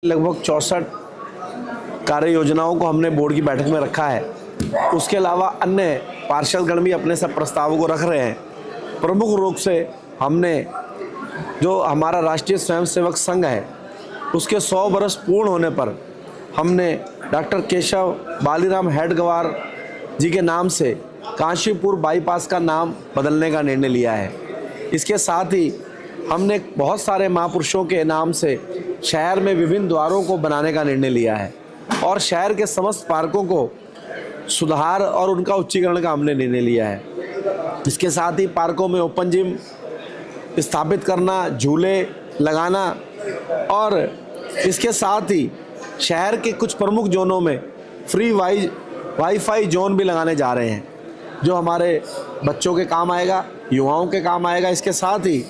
लगभग 64 कार्य योजनाओं को हमने बोर्ड की बैठक में रखा है। उसके अलावा अन्य पार्षदगण भी अपने सब प्रस्तावों को रख रहे हैं। प्रमुख रूप से हमने जो हमारा राष्ट्रीय स्वयंसेवक संघ है उसके 100 वर्ष पूर्ण होने पर हमने डॉक्टर केशव बालीराम हेडगवार जी के नाम से काशीपुर बाईपास का नाम बदलने का निर्णय लिया है। इसके साथ ही हमने बहुत सारे महापुरुषों के नाम से शहर में विभिन्न द्वारों को बनाने का निर्णय लिया है और शहर के समस्त पार्कों को सुधार और उनका उच्चीकरण का हमने निर्णय लिया है। इसके साथ ही पार्कों में ओपन जिम स्थापित करना, झूले लगाना और इसके साथ ही शहर के कुछ प्रमुख जोनों में फ्री वाईफाई जोन भी लगाने जा रहे हैं, जो हमारे बच्चों के काम आएगा, युवाओं के काम आएगा। इसके साथ ही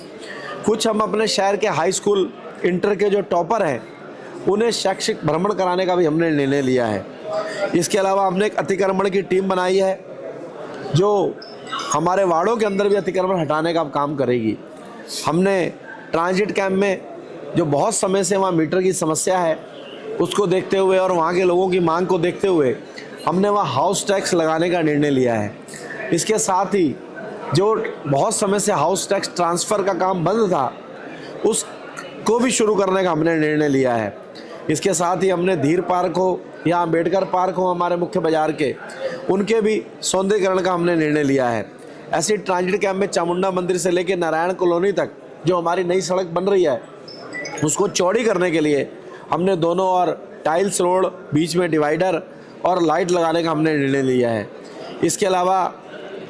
कुछ हम अपने शहर के हाई स्कूल इंटर के जो टॉपर हैं उन्हें शैक्षिक भ्रमण कराने का भी हमने निर्णय लिया है। इसके अलावा हमने एक अतिक्रमण की टीम बनाई है जो हमारे वार्डों के अंदर भी अतिक्रमण हटाने का काम करेगी। हमने ट्रांजिट कैंप में जो बहुत समय से वहाँ मीटर की समस्या है उसको देखते हुए और वहाँ के लोगों की मांग को देखते हुए हमने वहाँ हाउस टैक्स लगाने का निर्णय लिया है। इसके साथ ही जो बहुत समय से हाउस टैक्स ट्रांसफ़र का काम बंद था उसको भी शुरू करने का हमने निर्णय लिया है। इसके साथ ही हमने धीर पार्क हो या अम्बेडकर पार्क हो हमारे मुख्य बाजार के, उनके भी सौंदर्यीकरण का हमने निर्णय लिया है। ऐसे ट्रांजिट कैंप में चामुंडा मंदिर से लेकर नारायण कॉलोनी तक जो हमारी नई सड़क बन रही है उसको चौड़ी करने के लिए हमने दोनों ओर टाइल्स रोड, बीच में डिवाइडर और लाइट लगाने का हमने निर्णय लिया है। इसके अलावा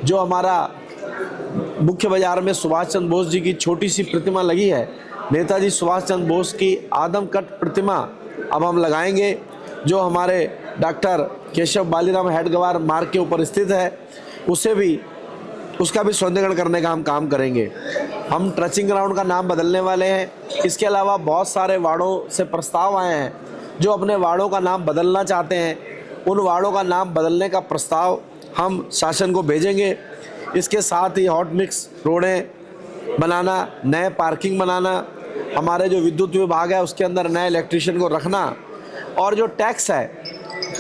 जो हमारा मुख्य बाजार में सुभाष चंद्र बोस जी की छोटी सी प्रतिमा लगी है, नेताजी सुभाष चंद्र बोस की आदमकद प्रतिमा अब हम लगाएंगे जो हमारे डॉक्टर केशव बालीराम हेडगवार मार्ग के ऊपर स्थित है। उसका भी सौंदर्यीकरण करने का हम काम करेंगे। हम ट्रचिंग ग्राउंड का नाम बदलने वाले हैं। इसके अलावा बहुत सारे वार्डों से प्रस्ताव आए हैं जो अपने वार्डों का नाम बदलना चाहते हैं। उन वार्डों का नाम बदलने का प्रस्ताव हम शासन को भेजेंगे। इसके साथ ही हॉट मिक्स रोडें बनाना, नए पार्किंग बनाना, हमारे जो विद्युत विभाग है उसके अंदर नए इलेक्ट्रीशियन को रखना और जो टैक्स है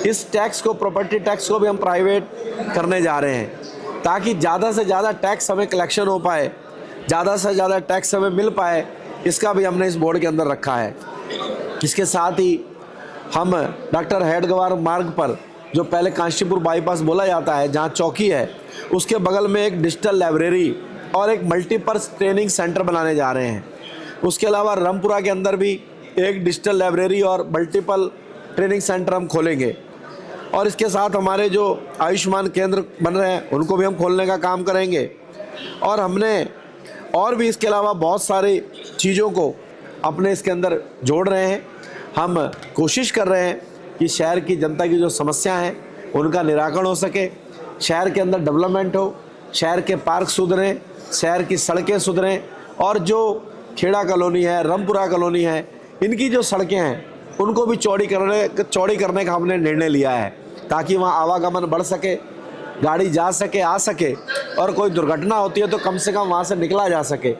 इस टैक्स को, प्रॉपर्टी टैक्स को भी हम प्राइवेट करने जा रहे हैं ताकि ज़्यादा से ज़्यादा टैक्स हमें कलेक्शन हो पाए, ज़्यादा से ज़्यादा टैक्स हमें मिल पाए। इसका भी हमने इस बोर्ड के अंदर रखा है। इसके साथ ही हम डॉक्टर हेडगवार मार्ग पर जो पहले काशीपुर बाईपास बोला जाता है जहाँ चौकी है उसके बगल में एक डिजिटल लाइब्रेरी और एक मल्टीपर्पज़ ट्रेनिंग सेंटर बनाने जा रहे हैं। उसके अलावा रामपुरा के अंदर भी एक डिजिटल लाइब्रेरी और मल्टीपल ट्रेनिंग सेंटर हम खोलेंगे और इसके साथ हमारे जो आयुष्मान केंद्र बन रहे हैं उनको भी हम खोलने का काम करेंगे। और हमने और भी इसके अलावा बहुत सारी चीज़ों को अपने इसके अंदर जोड़ रहे हैं। हम कोशिश कर रहे हैं कि शहर की जनता की जो समस्याएं हैं उनका निराकरण हो सके, शहर के अंदर डेवलपमेंट हो, शहर के पार्क सुधरें, शहर की सड़कें सुधरें और जो खेड़ा कॉलोनी है, रामपुरा कॉलोनी है, इनकी जो सड़कें हैं उनको भी चौड़ी करने का हमने निर्णय लिया है ताकि वहाँ आवागमन बढ़ सके, गाड़ी जा सके, आ सके और कोई दुर्घटना होती है तो कम से कम वहाँ से निकला जा सके।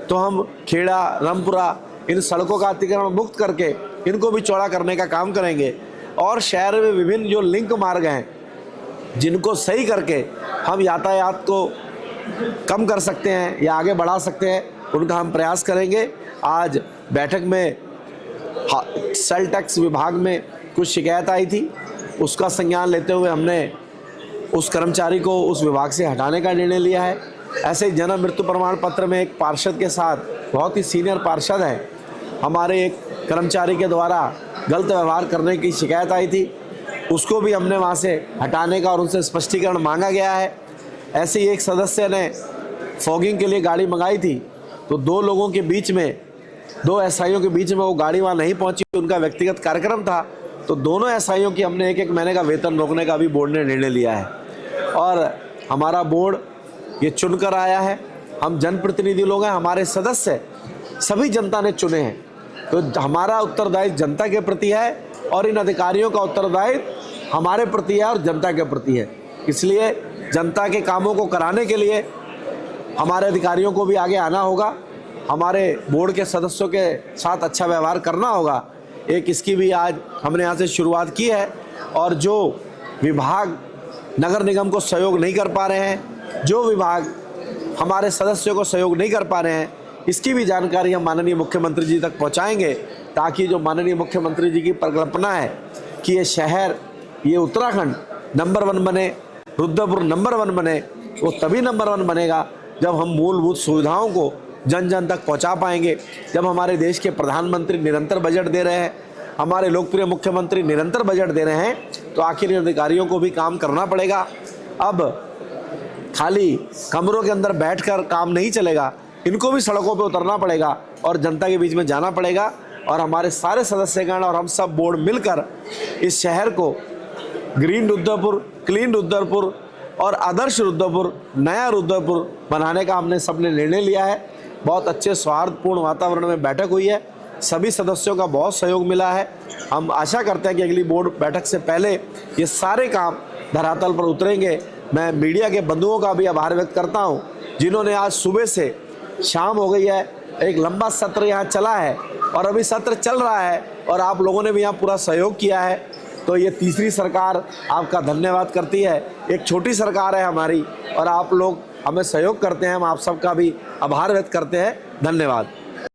तो हम खेड़ा, रामपुरा इन सड़कों का अतिक्रमण मुक्त करके इनको भी चौड़ा करने का काम करेंगे और शहर में विभिन्न जो लिंक मार्ग हैं जिनको सही करके हम यातायात को कम कर सकते हैं या आगे बढ़ा सकते हैं उनका हम प्रयास करेंगे। आज बैठक में सेल टैक्स विभाग में कुछ शिकायत आई थी, उसका संज्ञान लेते हुए हमने उस कर्मचारी को उस विभाग से हटाने का निर्णय लिया है। ऐसे ही जन्म मृत्यु प्रमाण पत्र में एक पार्षद के साथ, बहुत ही सीनियर पार्षद है, हमारे एक कर्मचारी के द्वारा गलत व्यवहार करने की शिकायत आई थी, उसको भी हमने वहाँ से हटाने का और उनसे स्पष्टीकरण मांगा गया है। ऐसे ही एक सदस्य ने फॉगिंग के लिए गाड़ी मंगाई थी तो दो एसआईओं के बीच में वो गाड़ी वहाँ नहीं पहुँची, उनका व्यक्तिगत कार्यक्रम था तो दोनों एसआईओं की हमने 1-1 महीने का वेतन रोकने का भी बोर्ड ने निर्णय लिया है। और हमारा बोर्ड ये चुनकर आया है, हम जनप्रतिनिधि लोग हैं, हमारे सदस्य सभी जनता ने चुने हैं तो हमारा उत्तरदायित्व जनता के प्रति है और इन अधिकारियों का उत्तरदायित्व हमारे प्रति है और जनता के प्रति है। इसलिए जनता के कामों को कराने के लिए हमारे अधिकारियों को भी आगे आना होगा, हमारे बोर्ड के सदस्यों के साथ अच्छा व्यवहार करना होगा। एक इसकी भी आज हमने यहाँ से शुरुआत की है। और जो विभाग नगर निगम को सहयोग नहीं कर पा रहे हैं, जो विभाग हमारे सदस्यों को सहयोग नहीं कर पा रहे हैं, इसकी भी जानकारी हम माननीय मुख्यमंत्री जी तक पहुँचाएंगे, ताकि जो माननीय मुख्यमंत्री जी की परिकल्पना है कि ये शहर, ये उत्तराखंड नंबर 1 बने, रुद्रपुर नंबर 1 बने, वो तभी नंबर 1 बनेगा जब हम मूलभूत सुविधाओं को जन जन तक पहुंचा पाएंगे। जब हमारे देश के प्रधानमंत्री निरंतर बजट दे रहे हैं, हमारे लोकप्रिय मुख्यमंत्री निरंतर बजट दे रहे हैं, तो आखिर इन अधिकारियों को भी काम करना पड़ेगा। अब खाली कमरों के अंदर बैठकर काम नहीं चलेगा, इनको भी सड़कों पे उतरना पड़ेगा और जनता के बीच में जाना पड़ेगा। और हमारे सारे सदस्यगण और हम सब बोर्ड मिलकर इस शहर को ग्रीन रुद्रपुर, क्लीन रुद्रपुर और आदर्श रुद्रपुर, नया रुद्रपुर बनाने का हमने सबने निर्णय लिया है। बहुत अच्छे सौहार्दपूर्ण वातावरण में बैठक हुई है, सभी सदस्यों का बहुत सहयोग मिला है। हम आशा करते हैं कि अगली बोर्ड बैठक से पहले ये सारे काम धरातल पर उतरेंगे। मैं मीडिया के बंधुओं का भी आभार व्यक्त करता हूँ, जिन्होंने आज सुबह से शाम हो गई है, एक लंबा सत्र यहाँ चला है और अभी सत्र चल रहा है और आप लोगों ने भी यहाँ पूरा सहयोग किया है। तो ये तीसरी सरकार आपका धन्यवाद करती है। एक छोटी सरकार है हमारी और आप लोग हमें सहयोग करते हैं, हम आप सबका भी आभार व्यक्त करते हैं। धन्यवाद।